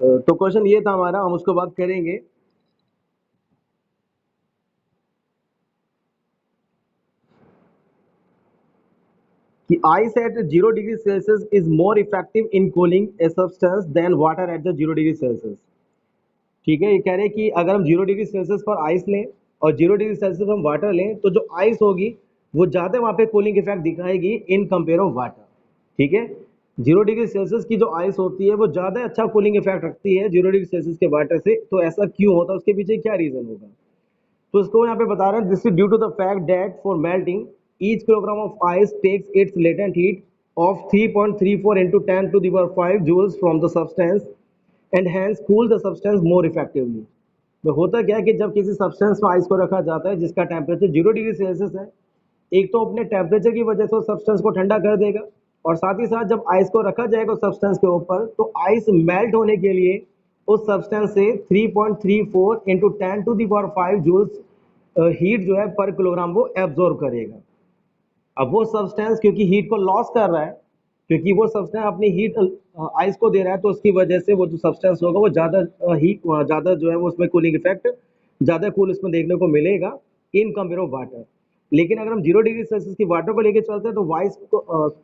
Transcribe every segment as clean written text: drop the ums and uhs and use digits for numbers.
तो क्वेश्चन ये था हमारा, हम उसको बात करेंगे। कि ice at 0 degree Celsius is more effective in cooling a substance than water at the 0 degree Celsius। ठीक है, ये कह रहे हैं कि अगर हम 0 डिग्री सेल्सियस पर आइस लें और 0 डिग्री सेल्सियस पर हम वाटर लें तो जो आइस होगी वो ज़्यादा वहाँ पे कूलिंग इफेक्ट दिखाएगी इन कंपेयर ऑफ वाटर। ठीक है, 0 डिग्री सेल्सियस की जो आइस होती है वो ज़्यादा अच्छा कूलिंग इफेक्ट रखती है 0 डिग्री सेल्सियस के वाटर से। तो ऐसा क्यों होता है, उसके पीछे क्या रीज़न होगा? तो इसको यहाँ पे बता रहे हैं, this is due to the fact that for melting each kilogram of ice takes its latent heat of 3.34 into 10 to the power 5 joules from the substance and hence cool the substance more effectively। तो होता क्या है कि जब किसी substance में ice को रखा जाता है जिसका टेम्परेचर 0 डिग्री सेल्सियस है, एक तो अपने टेम्परेचर की वजह से उस सब्सटेंस को ठंडा कर देगा और साथ ही साथ जब आइस को रखा जाएगा उस सब्सटेंस के ऊपर तो आइस मेल्ट होने के लिए उस सब्सटेंस से 3.34 into 10 to the power 5 joules heat जो है पर किलोग्राम वो एब्जॉर्ब करेगा। अब वो सब्सटेंस क्योंकि हीट को लॉस कर रहा है, क्योंकि वो सब्सटेंस अपनी हीट आइस को दे रहा है, तो उसकी वजह से वो जो सब्सटेंस होगा वो ज़्यादा हीट ज़्यादा जो है वो उसमें कूलिंग इफेक्ट ज़्यादा कूल उसमें देखने को मिलेगा इन कंपेयर ऑफ वाटर। लेकिन अगर हम 0 डिग्री सेल्सियस की वाटर को लेके चलते हैं तो वाइस को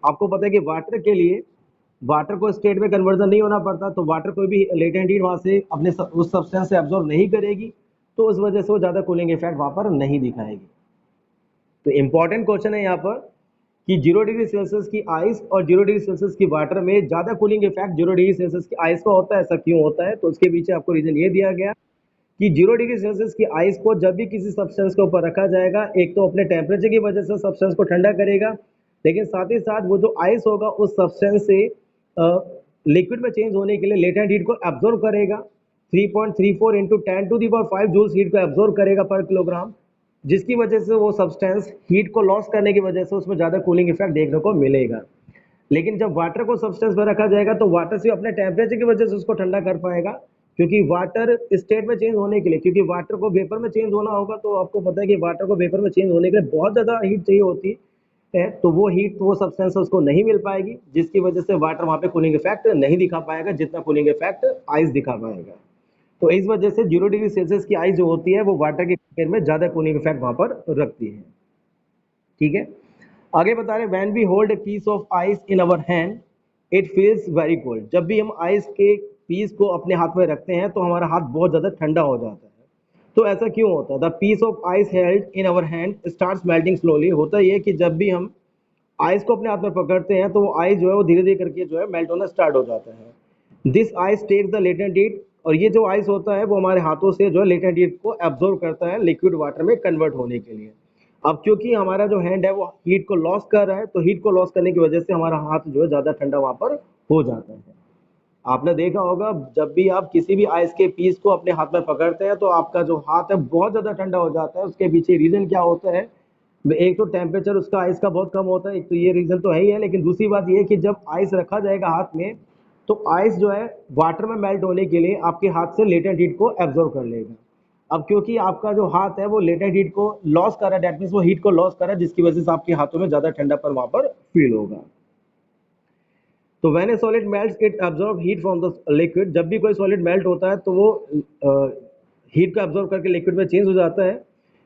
आपको पता है कि वाटर के लिए वाटर को स्टेट में कन्वर्जन नहीं होना पड़ता, तो वाटर कोई भी लेटेंट हीट वहाँ से अपने उस सब्सटेंस से एब्जॉर्ब नहीं करेगी, तो उस वजह से वो ज़्यादा कूलिंग इफेक्ट वहाँ पर नहीं दिखाएगी। तो इंपॉर्टेंट क्वेश्चन है यहाँ पर कि 0 डिग्री सेल्सियस की आइस और 0 डिग्री सेल्सियस की वाटर में ज़्यादा कूलिंग इफेक्ट 0 डिग्री सेल्सियस की आइस का होता है। ऐसा क्यों होता है? तो उसके पीछे आपको रीजन ये दिया गया कि 0 डिग्री सेल्सियस की आइस को जब भी किसी सब्सटेंस के ऊपर रखा जाएगा, एक तो अपने टेम्परेचर की वजह से सब्सटेंस को ठंडा करेगा, लेकिन साथ ही साथ वो जो आइस होगा उस सब्सटेंस से लिक्विड में चेंज होने के लिए लेटेंट हीट को एब्जॉर्ब करेगा। 3.34 into 10 to the power 5 joules heat को एब्जॉर्ब करेगा पर किलोग्राम, जिसकी वजह से वो सब्सटेंस हीट को लॉस करने की वजह से उसमें ज़्यादा कूलिंग इफेक्ट देखने को मिलेगा। लेकिन जब वाटर को सब्सटेंस पर रखा जाएगा तो वाटर से अपने टेम्परेचर की वजह से उसको ठंडा कर पाएगा, क्योंकि वाटर स्टेट में चेंज होने के लिए, क्योंकि वाटर को वेपर में चेंज होना होगा, तो आपको पता है कि वाटर को वेपर में चेंज होने के लिए बहुत ज़्यादा हीट चाहिए होती है, तो वो हीट वो सब्सटेंस उसको नहीं मिल पाएगी, जिसकी वजह से वाटर वहाँ पे कूलिंग इफेक्ट नहीं दिखा पाएगा जितना कूलिंग इफेक्ट आइस दिखा पाएगा। तो इस वजह से 0 डिग्री सेल्सियस की आइस जो होती है वो वाटर के कंपेयर में ज़्यादा कूलिंग इफेक्ट वहाँ पर रखती है। ठीक है, आगे बता रहे when we hold a piece of ice in our hand it feels very cold. जब भी हम आइस के पीस को अपने हाथ में रखते हैं तो हमारा हाथ बहुत ज़्यादा ठंडा हो जाता है। तो ऐसा क्यों होता है? The piece of ice held in our hand starts melting slowly. होता ये कि जब भी हम आइस को अपने हाथ में पकड़ते हैं तो वो आइस जो है वो धीरे धीरे करके जो है मेल्ट होना स्टार्ट हो जाता है। This ice takes the latent heat, और ये जो आइस होता है वो हमारे हाथों से जो है लेटेंट हीट को एब्जॉर्ब करता है लिक्विड वाटर में कन्वर्ट होने के लिए। अब क्योंकि हमारा जो हैंड है वो हीट को लॉस कर रहा है, तो हीट को लॉस करने की वजह से हमारा हाथ जो है ज़्यादा ठंडा वहाँ पर हो जाता है। आपने देखा होगा जब भी आप किसी भी आइस के पीस को अपने हाथ में पकड़ते हैं तो आपका जो हाथ है बहुत ज़्यादा ठंडा हो जाता है। उसके पीछे रीज़न क्या होता है? एक तो टेम्परेचर उसका आइस का बहुत कम होता है, एक तो ये रीज़न तो है ही है, लेकिन दूसरी बात ये है कि जब आइस रखा जाएगा हाथ में तो आइस जो है वाटर में मेल्ट होने के लिए आपके हाथ से लेटेंट हीट को एब्जॉर्ब कर लेगा। अब क्योंकि आपका जो हाथ है वो लेटेंट हीट को लॉस कर रहा है, डेट मीन्स वो हीट को लॉस कर रहा है, जिसकी वजह से आपके हाथों में ज़्यादा ठंडा पर वहाँ पर फील होगा। तो when A solid melts it absorb heat from the liquid. जब भी कोई सॉलिड मेल्ट होता है तो वो हीट को एब्जॉर्ब करके लिक्विड में चेंज हो जाता है।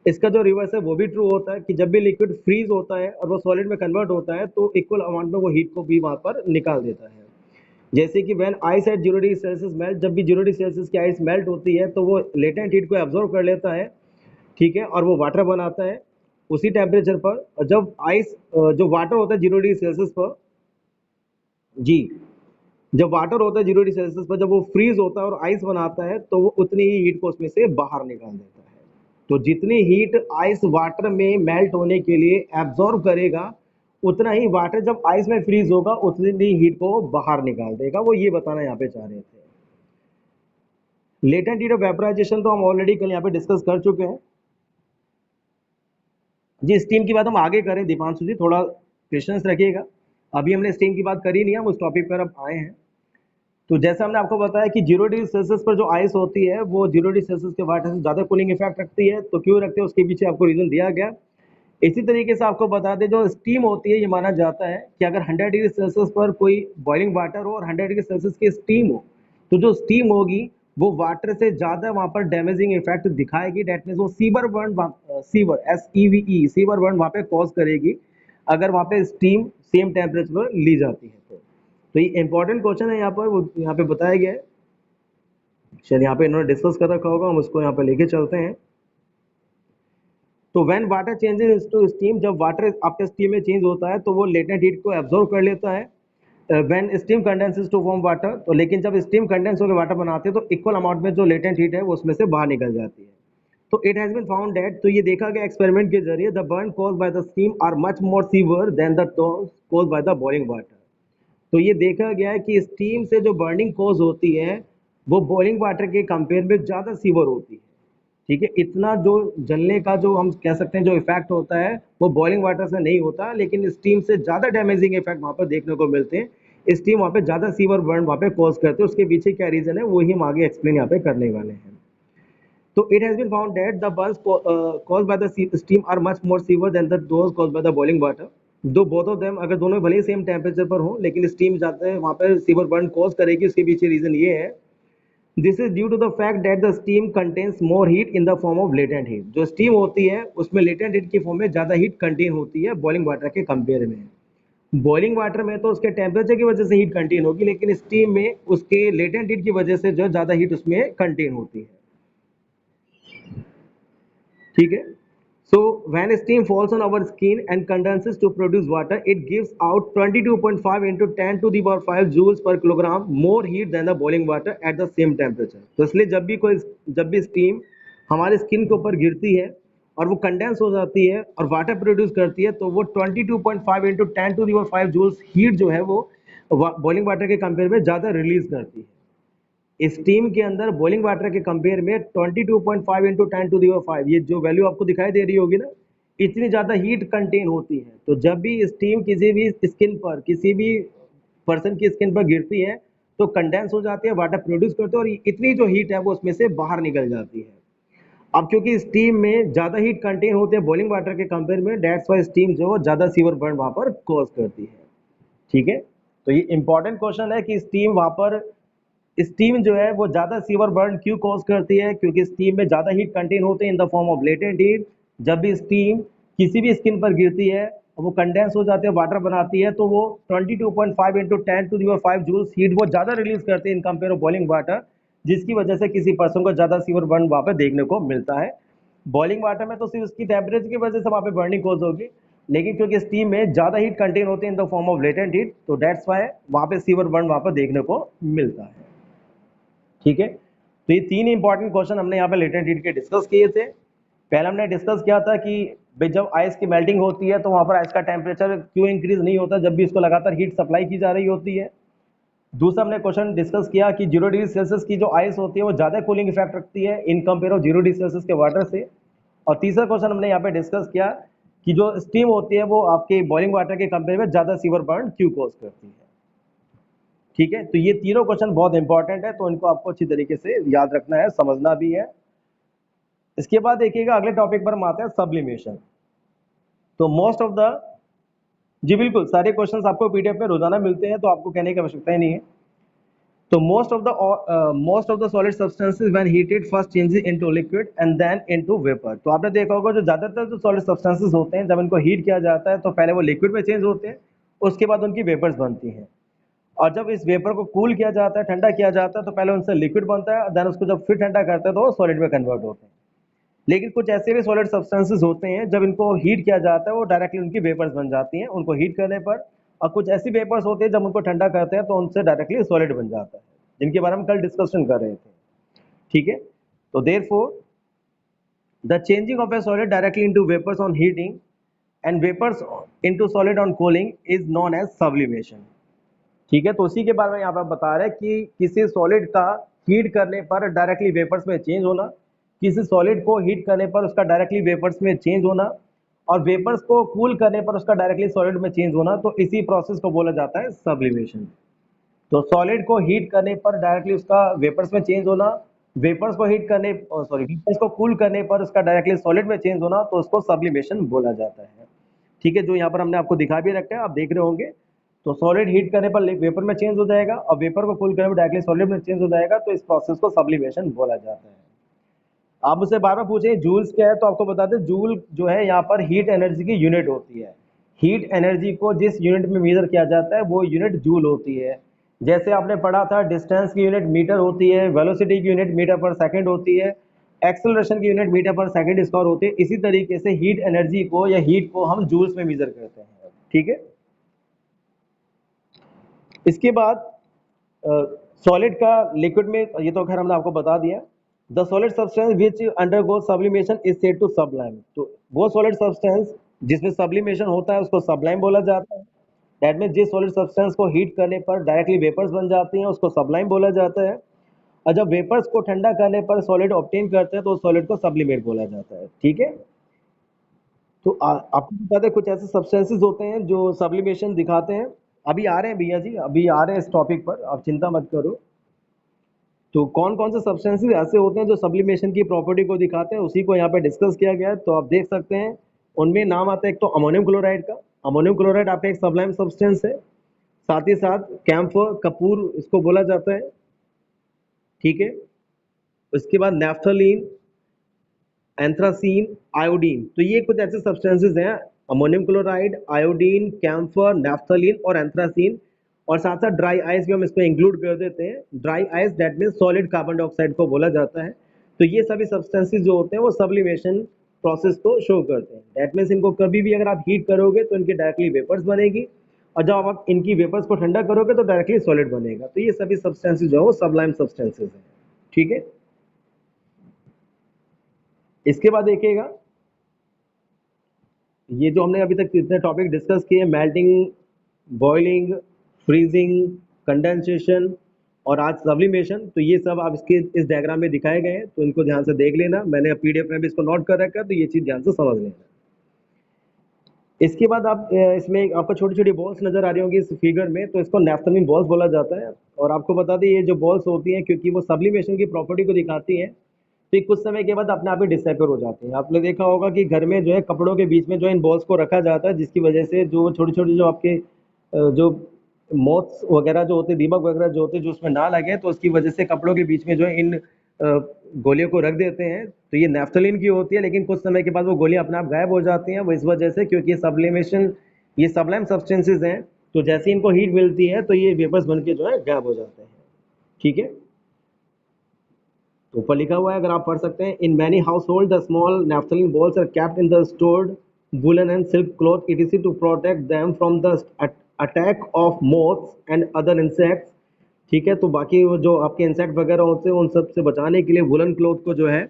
इसका जो रिवर्स है वो भी ट्रू होता है कि जब भी लिक्विड फ्रीज होता है और वो सॉलिड में कन्वर्ट होता है तो इक्वल अमाउंट में वो हीट को भी वहाँ पर निकाल देता है। जैसे कि when ice eight 0 degree Celsius melt, जब भी 0 डिग्री सेल्सियस की आइस मेल्ट होती है तो वो लेटेंट हीट को एब्जॉर्ब कर लेता है, ठीक है, और वो वाटर बनाता है उसी टेम्परेचर पर। और जब आइस जो वाटर होता है 0 डिग्री सेल्सियस पर, जी, जब वाटर होता है 0 डिग्री सेल्सियस पर, जब वो फ्रीज होता है और आइस बनाता है तो वो उतनी ही हीट को उसमें से बाहर निकाल देता है। तो जितनी हीट आइस वाटर में मेल्ट होने के लिए एब्जॉर्ब करेगा उतना ही वाटर जब आइस में फ्रीज होगा उतनी ही हीट को बाहर निकाल देगा। वो ये बताना यहाँ पे चाह रहे थे। लेटेंट हीट ऑफ वेपराइजेशन तो हम ऑलरेडी कल यहाँ पे डिस्कस कर चुके हैं जी। स्टीम की बात हम आगे करें, दीपांशु जी थोड़ा पेशेंस रखिएगा। अभी हमने स्टीम की बात करी नहीं है, हम उस टॉपिक पर अब आए हैं। तो जैसा हमने आपको बताया कि 0 डिग्री सेल्सियस पर जो आइस होती है वो 0 डिग्री सेल्सियस के वाटर से ज़्यादा कूलिंग इफेक्ट रखती है। तो क्यों रखती है उसके पीछे आपको रीज़न दिया गया। इसी तरीके से आपको बता दें, जो स्टीम होती है, ये माना जाता है कि अगर 100 डिग्री सेल्सियस पर कोई बॉइलिंग वाटर हो और 100 डिग्री सेल्सियस की स्टीम हो, तो जो स्टीम होगी वो वाटर से ज़्यादा वहाँ पर डैमेजिंग इफेक्ट दिखाएगी। डेट मीन्स वो sewer burn, sewer sewer burn वहाँ पे कॉज करेगी अगर वहाँ पे स्टीम सेम टेम्परेचर पर ली जाती है। तो ये इंपॉर्टेंट क्वेश्चन है यहाँ पर, वो यहाँ पे बताया गया है। चलिए यहाँ पे इन्होंने डिस्कस कर रखा होगा, हम उसको यहाँ पे लेके चलते हैं। तो when water changes to steam, जब वाटर आपके स्टीम में चेंज होता है तो वो लेटेंट हीट को एब्जॉर्ब कर लेता है। When steam condenses to form water, तो लेकिन जब स्टीम कंडेंस होकर वाटर बनाते हैं तो इक्वल अमाउंट में जो लेटेंट हीट है वो उसमें से बाहर निकल जाती है। तो it has been found that, तो ये देखा गया एक्सपेरिमेंट के जरिए, the burn caused by the steam are much more severe than the caused by the boiling water. तो ये देखा गया है कि स्टीम से जो बर्निंग कॉज होती है वो बॉइलिंग वाटर के कंपेयर में ज़्यादा सीवर होती है। ठीक है, इतना जो जलने का जो हम कह सकते हैं जो इफेक्ट होता है वो बॉइलिंग वाटर से नहीं होता, लेकिन स्टीम से ज़्यादा डैमेजिंग इफेक्ट वहाँ पर देखने को मिलते हैं। स्टीम वहाँ पे ज़्यादा सीवर बर्न वहाँ पे कॉज करते हैं। उसके पीछे क्या रीज़न है वही हम आगे एक्सप्लेन यहाँ पे करने वाले हैं। तो it has been found that the burns caused by the steam are much more severe than the those caused by the boiling water. दो बोथ ऑफ देम, अगर दोनों भले ही सेम टेम्परेचर पर हो, लेकिन स्टीम जाते हैं वहाँ पर सीवर बर्न कॉज करेगी। उसके पीछे रीज़न ये है, this is due to the fact that the steam contains more heat in the form of latent heat. जो स्टीम होती है उसमें लेटेंट हीट की फॉर्म में ज़्यादा हीट कंटेन होती है बॉइलिंग वाटर के कंपेयर में। बॉइलिंग वाटर में तो उसके टेम्परेचर की वजह से हीट कंटेन होगी, लेकिन स्टीम में उसके लेटेंट हीट की वजह से जो ज़्यादा हीट उसमें कंटेन होती है। ठीक है, so when steam falls on our skin and condenses to produce water, it gives out 22.5 into 10 to the power 5 joules per kilogram more heat than the boiling water at the same temperature। तो इसलिए जब भी steam हमारे skin के ऊपर गिरती है और वो कंडेंस हो जाती है और वाटर प्रोड्यूस करती है, तो वो 22.5 into 10 to the power 5 joules heat जो है वो बॉइलिंग वाटर के कंपेयर में ज़्यादा रिलीज करती है। स्टीम के अंदर बॉइलिंग वाटर के कंपेयर में 22.5 इंटू 10 टू दी पावर 5, ये जो वैल्यू आपको दिखाई दे रही होगी ना, इतनी ज़्यादा हीट कंटेन होती है। तो जब भी स्टीम किसी भी स्किन पर, किसी भी पर्सन की स्किन पर गिरती है तो कंडेंस हो जाती है, वाटर प्रोड्यूस करते हैं और इतनी जो हीट है वो उसमें से बाहर निकल जाती है। अब क्योंकि स्टीम में ज़्यादा हीट कंटेन होते हैं बॉइलिंग वाटर के कंपेयर में, डेट्स वाई स्टीम जो ज़्यादा सीवर बर्न वहाँ पर कॉज करती है। ठीक है, तो ये इंपॉर्टेंट क्वेश्चन है कि स्टीम वहाँ पर, स्टीम जो है वो ज़्यादा सीवर बर्न क्यों कॉज करती है, क्योंकि स्टीम में ज़्यादा हीट कंटेन होते हैं इन the form of latent heat. जब भी स्टीम किसी भी स्किन पर गिरती है वो कंडेंस हो जाती है, वाटर बनाती है, तो वो 22.5 into 10 to the power 5 joules heat वो ज़्यादा रिलीज करते हैं in compare of boiling water, जिसकी वजह से किसी पर्सन को ज़्यादा सीवर बर्न वहाँ पर देखने को मिलता है। बॉइलिंग वाटर में तो सिर्फ उसकी टेम्परेचर की वजह से वहाँ पे बर्निंग कॉज होगी, लेकिन क्योंकि स्टीम में ज़्यादा हीट कंटेन होते हैं इन the form of latent heat, तो डेट्स वाई वहाँ पे सीवर बर्न वहाँ पर देखने को मिलता है। ठीक है, तो ये तीन इंपॉर्टेंट क्वेश्चन हमने यहाँ पे लेटेंट हीट के डिस्कस किए थे। पहले हमने डिस्कस किया था कि भाई जब आइस की मेल्टिंग होती है तो वहाँ पर आइस का टेम्परेचर क्यों इंक्रीज नहीं होता जब भी इसको लगातार हीट सप्लाई की जा रही होती है। दूसरा हमने क्वेश्चन डिस्कस किया कि 0 डिग्री सेल्सियस की जो आइस होती है वो ज़्यादा कूलिंग इफेक्ट रखती है इन कंपेयर ऑफ 0 डिग्री सेल्सियस के वाटर से। और तीसरा क्वेश्चन हमने यहाँ पे डिस्कस किया कि जो स्टीम होती है वो आपके बॉइलिंग वाटर के कंपेयर में ज़्यादा सीवर बर्न क्यों कॉज करती है। ठीक है, तो ये तीनों क्वेश्चन बहुत इंपॉर्टेंट है, तो इनको आपको अच्छी तरीके से याद रखना है, समझना भी है। इसके बाद देखिएगा अगले टॉपिक पर हम आते हैं, सब्लिमेशन। तो मोस्ट ऑफ द, जी बिल्कुल, सारे क्वेश्चंस आपको पीडीएफ में रोजाना मिलते हैं, तो आपको कहने की आवश्यकता ही नहीं है। तो most of the solid substances when heated first changes into liquid and then into vapour. तो आपने देखा होगा जो ज्यादातर जो सॉलिड सब्सटेंसेस होते हैं जब इनको हीट किया जाता है तो पहले वो लिक्विड में चेंज होते हैं, उसके बाद उनकी वेपर्स बनती हैं। और जब इस वेपर को कूल किया जाता है, ठंडा किया जाता है, तो पहले उनसे लिक्विड बनता है, देन उसको जब फिर ठंडा करते हैं तो वो सॉलिड में कन्वर्ट होते हैं। लेकिन कुछ ऐसे भी सॉलिड सब्सटेंसेस होते हैं जब इनको हीट किया जाता है वो डायरेक्टली उनकी वेपर्स बन जाती हैं उनको हीट करने पर। और कुछ ऐसी वेपर्स होती है जब उनको ठंडा करते हैं तो उनसे डायरेक्टली सॉलिड बन जाता है, जिनके बारे में कल डिस्कशन कर रहे थे। ठीक है, तो therefore the changing of a solid directly into vapours on heating and vapours into solid on cooling is known as sublimation. ठीक है, तो उसी के बारे में यहाँ पर बता रहे हैं कि किसी सॉलिड का हीट करने पर डायरेक्टली वेपर्स में चेंज होना, किसी सॉलिड को हीट करने पर उसका डायरेक्टली वेपर्स में चेंज होना, और वेपर्स को कूल करने पर उसका डायरेक्टली सॉलिड में चेंज होना, तो इसी प्रोसेस को बोला जाता है सब्लिमेशन। तो सॉलिड को हीट करने पर डायरेक्टली उसका वेपर्स में चेंज होना, वेपर्स को हीट करने सॉरी वेपर्स को कूल करने पर उसका डायरेक्टली सॉलिड में चेंज होना, तो उसको सब्लिमेशन बोला जाता है। ठीक है, जो यहाँ पर हमने आपको दिखा भी रखा है, आप देख रहे होंगे। तो सॉलिड हीट करने पर वेपर में चेंज हो जाएगा, और वेपर को कूल करने पर डायरेक्टली सॉलिड में चेंज हो जाएगा, तो इस प्रोसेस को सब्लिमेशन बोला जाता है। आप मुझसे बार बार पूछे जूल्स क्या है, तो आपको बता दें जूल जो है यहाँ पर हीट एनर्जी की यूनिट होती है। हीट एनर्जी को जिस यूनिट में मेजर किया जाता है वो यूनिट जूल होती है। जैसे आपने पढ़ा था डिस्टेंस की यूनिट मीटर होती है, वेलोसिटी की यूनिट मीटर पर सेकंड होती है, एक्सेलरेशन की यूनिट मीटर पर सेकंड स्क्वायर होती है। इसी तरीके से हीट एनर्जी को या हीट को हम जूल्स में मेजर करते हैं। ठीक है, इसके बाद सॉलिड का लिक्विड में, ये तो खैर हमने आपको बता दिया। The solid substance which undergo sublimation is said to sublime. तो वो सॉलिड सब्सटेंस जिसमें सब्लिमेशन होता है उसको सबलाइम बोला जाता है। दैट मीन जिस सॉलिड सब्सटेंस को हीट करने पर डायरेक्टली वेपर्स बन जाती हैं उसको सबलाइम बोला जाता है, और जब वेपर्स को ठंडा करने पर सॉलिड ऑब्टेन करते हैं तो सॉलिड को सब्लिमेट बोला जाता है। ठीक है, तो आपको बता दें कुछ ऐसे सब्सटेंसेस होते हैं जो सब्लिमेशन दिखाते हैं। अभी आ रहे हैं भैया जी, अभी आ रहे हैं इस टॉपिक पर, आप चिंता मत करो। तो कौन कौन से सब्सटेंसेस ऐसे होते हैं जो सब्लिमेशन की प्रॉपर्टी को दिखाते हैं, उसी को यहाँ पे डिस्कस किया गया है। तो आप देख सकते हैं उनमें नाम आता है एक तो अमोनियम क्लोराइड का। अमोनियम क्लोराइड आपका एक सबलाइम सब्सटेंस है। साथ ही साथ कैम्फर, कपूर इसको बोला जाता है। ठीक है, उसके बाद नेफ्थलीन, एंथ्रासीन, आयोडीन। तो ये कुछ ऐसे सब्सटेंसेस हैं, ammonium chloride, iodine, camphor, naphthalene और एंथ्रासीन। और साथ साथ ड्राई आइस भी हम इसमें इंक्लूड कर देते हैं। Dry ice that mean solid carbon dioxide को बोला जाता है। तो ये सभी सब्सटेंसेस जो होते हैं वो सब्लिमेशन प्रोसेस को शो करते हैं। दैट मीन्स इनको कभी भी अगर आप हीट करोगे तो इनकी डायरेक्टली वेपर्स बनेगी, और जब आप इनकी वेपर्स को ठंडा करोगे तो डायरेक्टली सॉलिड बनेगा। तो ये सभी सब्सटेंसेस जो है वो सबलाइम सब्सटेंसेस हैं। ठीक है, इसके बाद देखिएगा, ये जो हमने अभी तक इतने टॉपिक डिस्कस किए, मेल्टिंग, बॉइलिंग, फ्रीजिंग, कंडेंसेशन और आज सब्लिमेशन, तो ये सब आप इसके इस डायग्राम में दिखाए गए हैं, तो इनको ध्यान से देख लेना। मैंने पीडीएफ में भी इसको नोट कर रखा है, तो ये चीज़ ध्यान से समझ लेना। इसके बाद आप इसमें आपको छोटी छोटी बॉल्स नजर आ रही होंगी इस फिगर में, तो इसको नैफ्थलीन बॉल्स बोला जाता है। और आपको बता दें ये जो बॉल्स होती हैं क्योंकि वो सब्लिमेशन की प्रॉपर्टी को दिखाती हैं, तो कुछ समय के बाद अपने आप ही डिसअपियर हो जाते हैं। आपने देखा होगा कि घर में जो है कपड़ों के बीच में जो इन बॉल्स को रखा जाता है, जिसकी वजह से जो छोटी छोटी जो आपके जो मोथ्स वगैरह जो होते हैं, दीमक वगैरह जो होते हैं, जो उसमें ना लगे, तो उसकी वजह से कपड़ों के बीच में जो है इन गोलियों को रख देते हैं। तो ये नेफ्थलीन की होती है, लेकिन कुछ समय के बाद वो गोलियां अपने आप गायब हो जाती हैं। वो इस वजह से क्योंकि सब्लिमेशन, ये सबलाइम सब्सटेंसेज हैं, तो जैसे इनको हीट मिलती है तो ये वेपर्स बन के जो है गायब हो जाते हैं। ठीक है, तो ऊपर लिखा हुआ है, अगर आप पढ़ सकते हैं, in many household the small naphthalene balls are kept in the stored woollen and silk cloth it to protect them from the attack of moths and other insects. ठीक है, तो बाकी वो जो आपके इंसेक्ट वगैरह होते हैं उन सब से बचाने के लिए वुलन क्लॉथ को जो है,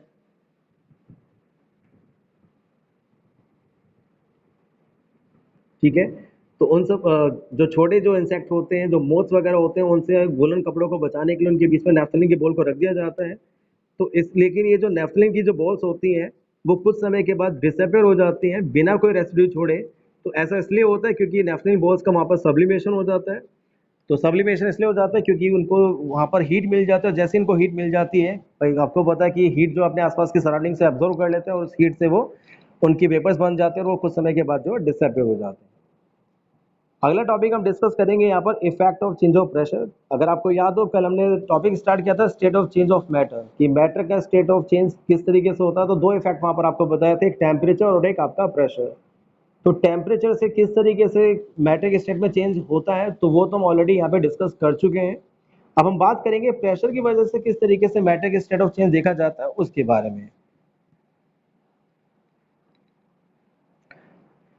ठीक है, तो उन सब जो छोटे जो इंसेक्ट होते हैं, जो मोथ्स वगैरह होते हैं, उनसे वुलन कपड़ों को बचाने के लिए उनके बीच में नेफ्थलीन की बॉल को रख दिया जाता है। तो इस लेकिन ये जो नेफ्थलीन की जो बॉल्स होती हैं वो कुछ समय के बाद डिसअपियर हो जाती हैं बिना कोई रेसिड्यू छोड़े। तो ऐसा इसलिए होता है क्योंकि नेफ्थलीन बॉल्स का वहाँ पर सब्लिमेशन हो जाता है। तो सब्लिमेशन इसलिए हो जाता है क्योंकि उनको वहाँ पर हीट मिल जाता है। जैसे इनको हीट मिल जाती है, भाई आपको पता है कि हीट जो अपने आसपास की सराउंडिंग से एब्जॉर्व कर लेते हैं और उस हीट से वो उनकी वेपर्स बन जाते हैं और वो कुछ समय के बाद जो डिसअपियर हो जाते हैं। अगला टॉपिक हम डिस्कस करेंगे यहाँ पर effect of change of pressure. अगर आपको याद हो, कल हमने टॉपिक स्टार्ट किया था state of change of matter, कि मैटर का स्टेट ऑफ चेंज किस तरीके से होता है। तो दो इफेक्ट वहाँ पर आपको बताए थे, एक टेम्परेचर और एक आपका प्रेशर। तो टेम्परेचर से किस तरीके से मैटर के स्टेट में चेंज होता है, तो वो तो हम ऑलरेडी यहाँ पे डिस्कस कर चुके हैं। अब हम बात करेंगे प्रेशर की वजह से किस तरीके से मैटर के स्टेट ऑफ चेंज देखा जाता है उसके बारे में।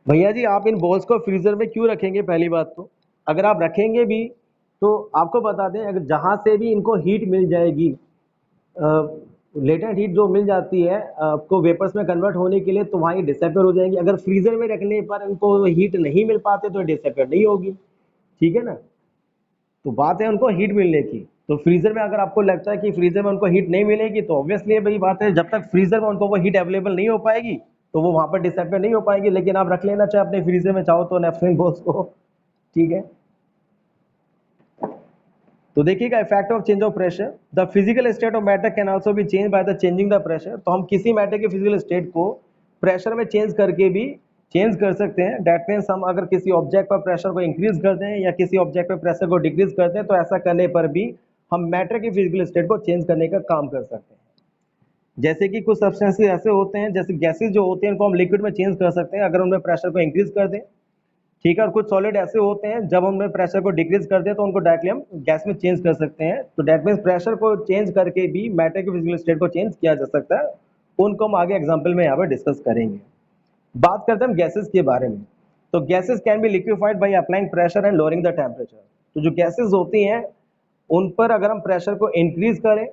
भैया जी, आप इन बॉल्स को फ्रीजर में क्यों रखेंगे? पहली बात तो अगर आप रखेंगे भी तो आपको बता दें, अगर जहाँ से भी इनको हीट मिल जाएगी, लेटेंट हीट जो मिल जाती है आपको वेपर्स में कन्वर्ट होने के लिए, तो वहाँ ये डिसअपियर हो जाएंगी। अगर फ्रीजर में रखने पर इनको हीट नहीं मिल पाते तो डिसअपियर नहीं होगी। ठीक है ना, तो बात है उनको हीट मिलने की। तो फ्रीजर में अगर आपको लगता है कि फ्रीजर में उनको हीट नहीं मिलेगी, तो ऑब्वियसली भाई बात है, जब तक फ्रीजर में उनको वो हीट अवेलेबल नहीं हो पाएगी तो वो वहां पर डिसअपियर नहीं हो पाएगी। लेकिन आप रख लेना चाहे अपने फ्रीजर में, चाहो तो नेफ्थलीन बॉल्स को। ठीक है, तो देखिएगा effect of change of pressure, the physical state of matter can also be change by the changing the pressure. तो हम किसी मैटर के फिजिकल स्टेट को प्रेशर में चेंज करके भी चेंज कर सकते हैं। दैट मीन्स हम अगर किसी ऑब्जेक्ट पर प्रेशर को इंक्रीज कर दें या किसी ऑब्जेक्ट पर प्रेशर को डिक्रीज कर दें, तो ऐसा करने पर भी हम मैटर के फिजिकल स्टेट को चेंज करने का काम कर सकते हैं। जैसे कि कुछ सब्सटेंसेस ऐसे होते हैं, जैसे गैसेज जो होते हैं, इनको हम लिक्विड में चेंज कर सकते हैं अगर उनमें प्रेशर को इंक्रीज कर दें, ठीक है। और कुछ सॉलिड ऐसे होते हैं, जब हम प्रेशर को डिक्रीज कर दें तो उनको डायरेक्टली हम गैस में चेंज कर सकते हैं। तो दैट मीन्स प्रेशर को चेंज करके भी मैटर के फिजिकल स्टेट को चेंज किया जा सकता है। उनको हम आगे एग्जाम्पल में यहाँ पर डिस्कस करेंगे। बात करते हैं हम गैसेज के बारे में। तो gases can be liquefied by applying pressure and lowering the temperature. तो जो गैसेज होती हैं उन पर अगर हम प्रेशर को इंक्रीज करें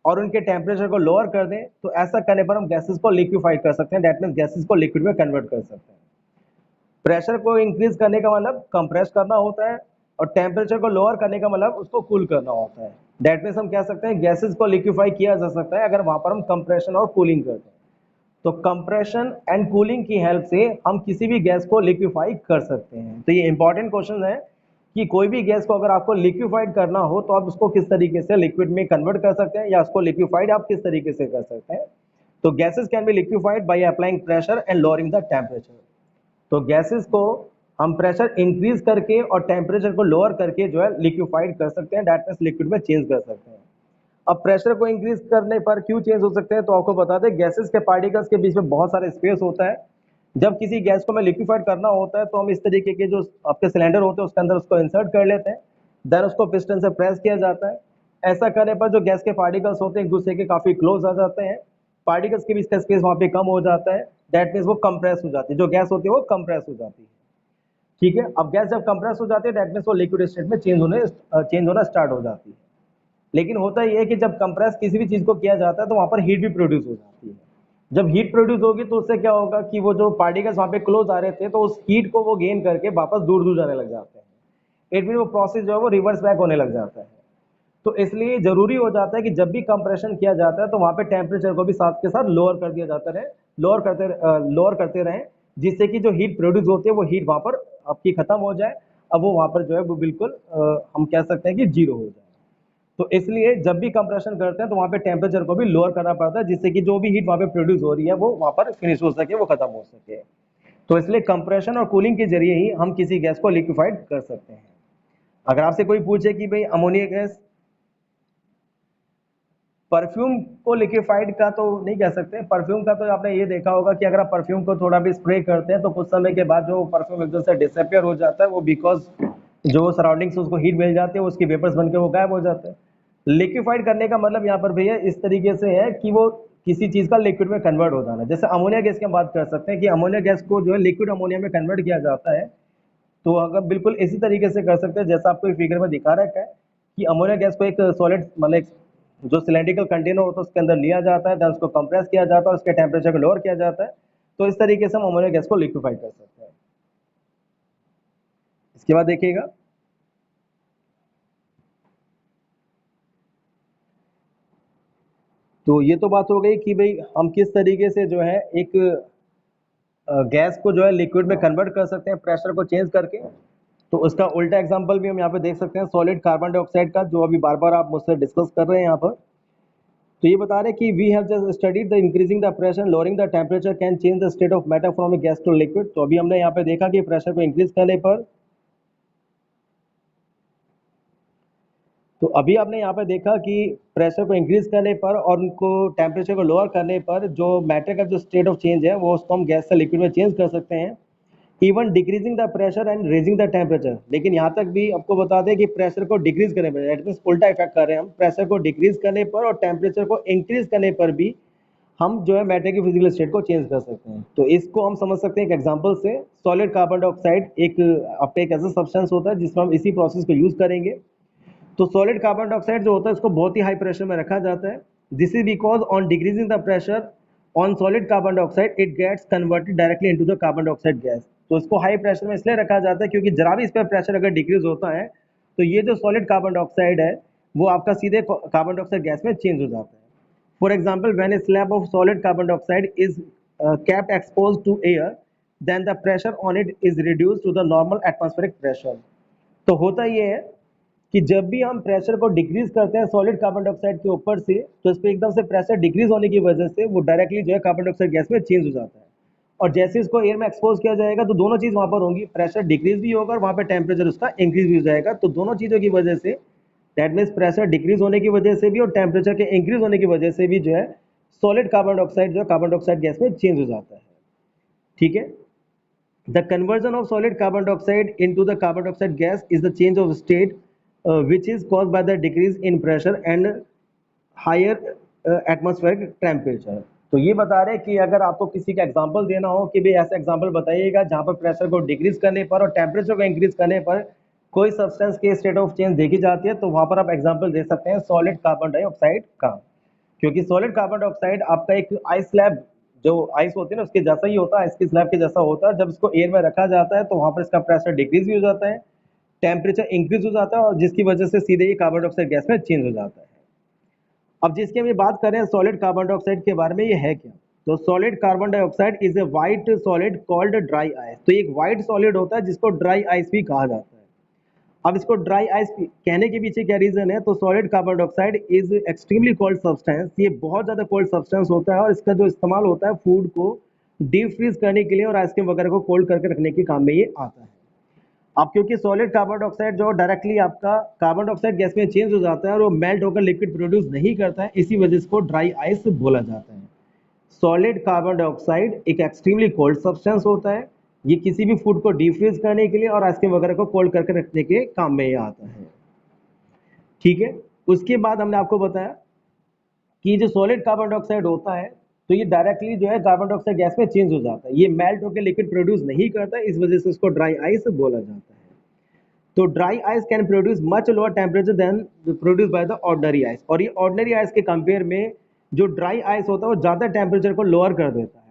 और उनके टेम्परेचर को लोअर कर दें, तो ऐसा करने पर हम गैसेज को लिक्विफाइड कर सकते हैं। दैट मीन्स गैसेज को लिक्विड में कन्वर्ट कर सकते हैं। प्रेशर को इंक्रीज करने का मतलब कंप्रेस करना होता है, और टेम्परेचर को लोअर करने का मतलब उसको कूल करना होता है। दैट मीन्स हम कह सकते हैं गैसेज को लिक्विफाई किया जा सकता है अगर वहां पर हम कंप्रेशन और कूलिंग करते हैं। तो कंप्रेशन एंड कूलिंग की हेल्प से हम किसी भी गैस को लिक्विफाई कर सकते हैं। तो ये इंपॉर्टेंट क्वेश्चन है कि कोई भी गैस को अगर आपको लिक्विफाइड करना हो तो आप उसको किस तरीके से लिक्विड में कन्वर्ट कर सकते हैं, या उसको लिक्विफाइड आप किस तरीके से कर सकते हैं। तो gases can be liquefied by applying pressure and lowering the temperature. तो गैसेस को हम प्रेशर इंक्रीज करके और टेम्परेचर को लोअर करके जो है लिक्विफाइड कर सकते हैं। दैट मीन्स लिक्विड में चेंज कर सकते हैं। अब प्रेशर को इंक्रीज करने पर क्यों चेंज हो सकते हैं, तो आपको बता दें गैसेस के पार्टिकल्स के बीच में बहुत सारा स्पेस होता है। जब किसी गैस को हमें लिक्विफाइड करना होता है तो हम इस तरीके के जो आपके सिलेंडर होते हैं उसके अंदर उसको इंसर्ट कर लेते हैं, देन उसको पिस्टन से प्रेस किया जाता है। ऐसा करने पर जो गैस के पार्टिकल्स होते हैं एक दूसरे के काफी क्लोज आ जाते हैं, पार्टिकल्स के बीच का स्पेस वहां पे कम हो जाता है। दैट मीन्स वो कंप्रेस हो जाती है, जो गैस होती है वो कंप्रेस हो जाती है, ठीक है। अब गैस जब कंप्रेस हो जाती है दैट मीन्स वो लिक्विड स्टेट में चेंज होना स्टार्ट हो जाती है। लेकिन होता ये है कि जब कंप्रेस किसी भी चीज को किया जाता है तो वहां पर हीट भी प्रोड्यूस हो जाती है। जब हीट प्रोड्यूस होगी तो उससे क्या होगा कि वो जो पार्टिकल्स वहां पे क्लोज आ रहे थे तो उस हीट को वो गेन करके वापस दूर दूर जाने लग जाते हैं। इट मीन वो प्रोसेस जो है वो रिवर्स बैक होने लग जाता है। तो इसलिए जरूरी हो जाता है कि जब भी कंप्रेशन किया जाता है तो वहां पे टेम्परेचर को भी साथ के साथ लोअर कर दिया जाता है, लोअर करते रहें, जिससे कि जो हीट प्रोड्यूस होती है वो हीट वहां पर आपकी खत्म हो जाए। अब वो वहां पर जो है वो बिल्कुल हम कह सकते हैं कि जीरो हो जाए। तो इसलिए जब भी कंप्रेशन करते हैं तो वहां पे टेम्परेचर को भी लोअर करना पड़ता है, जिससे कि जो भी हीट वहां पे प्रोड्यूस हो रही है वो वहां पर फिनिश हो सके, वो खत्म हो सके। तो इसलिए कंप्रेशन और कूलिंग के जरिए ही हम किसी गैस को लिक्विफाइड कर सकते हैं। अगर आपसे कोई पूछे कि भाई अमोनिया गैस परफ्यूम को लिक्विफाइड का तो नहीं कह सकते। परफ्यूम का तो आपने ये देखा होगा कि अगर आप परफ्यूम को थोड़ा भी स्प्रे करते हैं तो कुछ समय के बाद जो परफ्यूम एकदम से डिसअपियर हो जाता है, वो बिकॉज जो सराउंडिंग से उसको हीट मिल जाती है, उसकी वेपर्स बन के वो गायब हो जाते हैं। लिक्विफाइड करने का मतलब यहाँ पर भैया इस तरीके से है कि वो किसी चीज का लिक्विड में कन्वर्ट हो जाना। जैसे अमोनिया गैस की हम बात कर सकते हैं कि अमोनिया गैस को जो है लिक्विड अमोनिया में कन्वर्ट किया जाता है। तो अगर बिल्कुल इसी तरीके से कर सकते हैं जैसा आपको फिगर में दिखा रखा है कि अमोनिया गैस को एक सॉलिड मतलब जो सिलेंड्रिकल कंटेनर होता है उसके अंदर लिया जाता है, देन उसको कंप्रेस किया जाता है, उसके टेम्परेचर को लोअर किया जाता है। तो इस तरीके से हम अमोनिया गैस को लिक्विफाइड कर सकते हैं। इसके बाद देखिएगा, तो ये तो बात हो गई कि भाई हम किस तरीके से जो है एक गैस को जो है लिक्विड में कन्वर्ट कर सकते हैं प्रेशर को चेंज करके। तो उसका उल्टा एग्जांपल भी हम यहाँ पे देख सकते हैं सॉलिड कार्बन डाइऑक्साइड का, जो अभी बार बार आप मुझसे डिस्कस कर रहे हैं यहाँ पर। तो ये बता रहे हैं कि we have just studied the increasing the pressure lowering the temperature can change the state of matter from a gas to liquid. तो अभी हमने यहाँ पे देखा कि प्रेशर को इंक्रीज करने पर, तो अभी आपने यहाँ पे देखा कि प्रेशर को इंक्रीज करने पर और उनको टेम्परेचर को लोअर करने पर जो मैटर का जो स्टेट ऑफ चेंज है वो उसको हम गैस से लिक्विड में चेंज कर सकते हैं, even decreasing the pressure and raising the temperature. लेकिन यहाँ तक भी आपको बता दें कि प्रेशर को डिक्रीज करने पर, दैट मीन्स उल्टा इफेक्ट कर रहे हैं हम, प्रेशर को डिक्रीज करने पर और टेम्परेचर को इंक्रीज करने पर भी हम जो है मैटर की फिजिकल स्टेट को चेंज कर सकते हैं। तो इसको हम समझ सकते हैं एक एग्जांपल से। सॉलिड कार्बन डाइऑक्साइड एक आपका एक ऐसा सब्सटेंस होता है जिसमें हम इसी प्रोसेस को यूज करेंगे। तो सॉलिड कार्बन डाइऑक्साइड जो होता है इसको बहुत ही हाई प्रेशर में रखा जाता है। This is because on decreasing the pressure on solid carbon dioxide it gets converted directly into the carbon dioxide gas. तो इसको हाई प्रेशर में इसलिए रखा जाता है क्योंकि जरा भी इस पर प्रेशर अगर डिक्रीज होता है तो ये जो सॉलिड कार्बन डाइऑक्साइड है वो आपका सीधे कार्बन डाइऑक्साइड गैस में चेंज हो जाता है। For example, when A slab of solid carbon dioxide is kept exposed to air, then the pressure on it is reduced to the normal atmospheric pressure। तो होता ये है कि जब भी हम प्रेशर को डिक्रीज करते हैं सॉलिड कार्बन डाइऑक्साइड के ऊपर से, तो इस पर एकदम से प्रेशर डिक्रीज होने की वजह से वो डायरेक्टली जो है कार्बन डाइऑक्साइड गैस में चेंज हो जाता है। और जैसे इसको एयर में एक्सपोज किया जाएगा तो दोनों चीज वहां पर होंगी, प्रेशर डिक्रीज भी होगा और वहां पर टेम्परेचर उसका इंक्रीज भी हो जाएगा। तो दोनों चीजों की वजह से, दैट मीन्स प्रेशर डिक्रीज होने की वजह से भी और टेम्परेचर के इंक्रीज होने की वजह से भी जो है सॉलिड कार्बन डाइऑक्साइड जो है कार्बन डाइऑक्साइड गैस में चेंज हो जाता है। ठीक है। The conversion of solid carbon dioxide into the carbon dioxide gas is the change of state which is caused by the decrease in pressure and higher atmospheric temperature। तो ये बता रहे हैं कि अगर आपको किसी का एग्जांपल देना हो कि भाई ऐसा एग्जांपल बताइएगा जहां पर प्रेशर को डिक्रीज करने पर और टेम्परेचर को इंक्रीज करने पर कोई सब्सटेंस के स्टेट ऑफ चेंज देखी जाती है, तो वहां पर आप एग्जांपल दे सकते हैं सॉलिड कार्बन डाइऑक्साइड का। क्योंकि सॉलिड कार्बन डाइऑक्साइड आपका एक आइस स्लैब, जो आइस होती है ना उसके जैसा ही होता है, आइस की स्लैब के जैसा होता है। जब इसको एयर में रखा जाता है तो वहां पर इसका प्रेशर डिक्रीज भी हो जाता है, टेम्परेचर इंक्रीज हो जाता है और जिसकी वजह से सीधे ये कार्बन डाइऑक्साइड गैस में चेंज हो जाता है। अब जिसकी हम बात करें सॉलिड कार्बन डाइऑक्साइड के बारे में, ये है क्या? तो solid carbon dioxide is a white solid called dry ice. तो एक व्हाइट सॉलिड होता है जिसको ड्राई आइस भी कहा जाता है। अब इसको ड्राई आइस कहने के पीछे क्या रीजन है? तो solid carbon dioxide is extremely cold substance. ये बहुत ज्यादा कोल्ड सब्सटेंस होता है और इसका जो इस्तेमाल होता है फूड को डीप फ्रीज करने के लिए और आइसक्रीम वगैरह को कोल्ड करके रखने के काम में ये आता है। अब क्योंकि सॉलिड कार्बन डाइऑक्साइड जो डायरेक्टली आपका कार्बन डाइऑक्साइड गैस में चेंज हो जाता है और वो मेल्ट होकर लिक्विड प्रोड्यूस नहीं करता है, इसी वजह से इसको ड्राई आइस बोला जाता है। सॉलिड कार्बन डाइऑक्साइड एक एक्सट्रीमली कोल्ड सब्सटेंस होता है। ये किसी भी फूड को डीप फ्रीज करने के लिए और आइसक्रीम वगैरह को कोल्ड करके रखने के काम में ये आता है। ठीक है। उसके बाद हमने आपको बताया कि जो सॉलिड कार्बन डाइऑक्साइड होता है तो ये डायरेक्टली जो है कार्बन डाइऑक्साइड गैस में चेंज हो जाता है, ये मेल्ट होकर लिक्विड प्रोड्यूस नहीं करता, इस वजह से इसको ड्राई आइस बोला जाता है। तो dry ice can produce much lower temperature than produce by the ordinary ice. और ये ऑर्डिनरी आइस के कंपेयर में जो ड्राई आइस होता है वो ज़्यादा टेम्परेचर को लोअर कर देता है।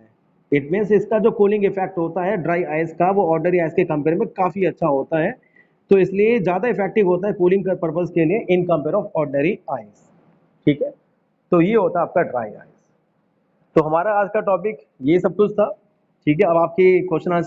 इट मीन्स इसका जो कूलिंग इफेक्ट होता है ड्राई आइस का वो ऑर्डिनरी आइस के कंपेयर में काफ़ी अच्छा होता है। तो इसलिए ज़्यादा इफेक्टिव होता है कूलिंग का पर्पज़ के लिए इन कंपेयर ऑफ ऑर्डिनरी आइस। ठीक है। तो ये होता है आपका ड्राई आइस। तो हमारा आज का टॉपिक ये सब कुछ था। ठीक है। अब आपके क्वेश्चन आंसर